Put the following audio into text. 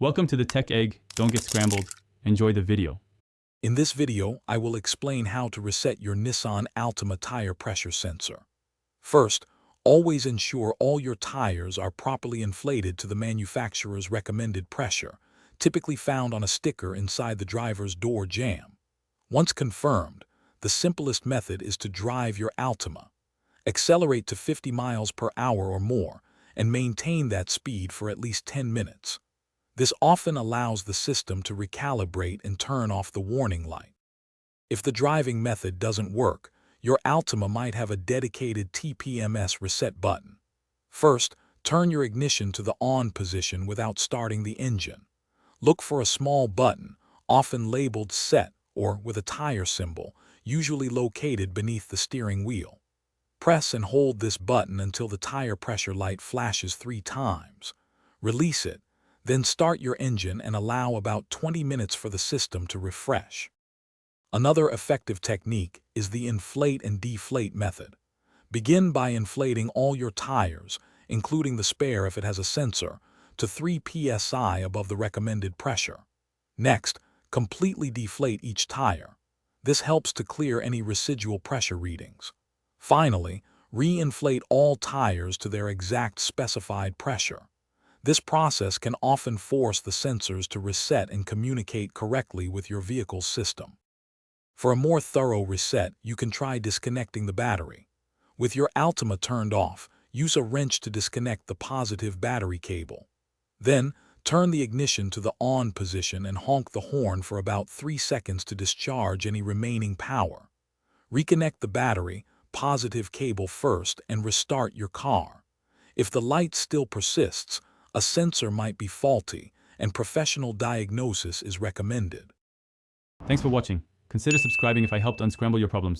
Welcome to the Tech Egg. Don't get scrambled. Enjoy the video. In this video, I will explain how to reset your Nissan Altima tire pressure sensor. First, always ensure all your tires are properly inflated to the manufacturer's recommended pressure, typically found on a sticker inside the driver's door jamb. Once confirmed, the simplest method is to drive your Altima. Accelerate to 50 miles per hour or more, and maintain that speed for at least 10 minutes. This often allows the system to recalibrate and turn off the warning light. If the driving method doesn't work, your Altima might have a dedicated TPMS reset button. First, turn your ignition to the on position without starting the engine. Look for a small button, often labeled set or with a tire symbol, usually located beneath the steering wheel. Press and hold this button until the tire pressure light flashes 3 times. Release it, then start your engine and allow about 20 minutes for the system to refresh. Another effective technique is the inflate and deflate method. Begin by inflating all your tires, including the spare if it has a sensor, to 3 psi above the recommended pressure. Next, completely deflate each tire. This helps to clear any residual pressure readings. Finally, re-inflate all tires to their exact specified pressure. This process can often force the sensors to reset and communicate correctly with your vehicle's system. For a more thorough reset, you can try disconnecting the battery. With your Altima turned off, use a wrench to disconnect the positive battery cable. Then, turn the ignition to the on position and honk the horn for about 3 seconds to discharge any remaining power. Reconnect the battery, positive cable first, and restart your car. If the light still persists, a sensor might be faulty, and professional diagnosis is recommended. Thanks for watching. Consider subscribing if I helped unscramble your problems.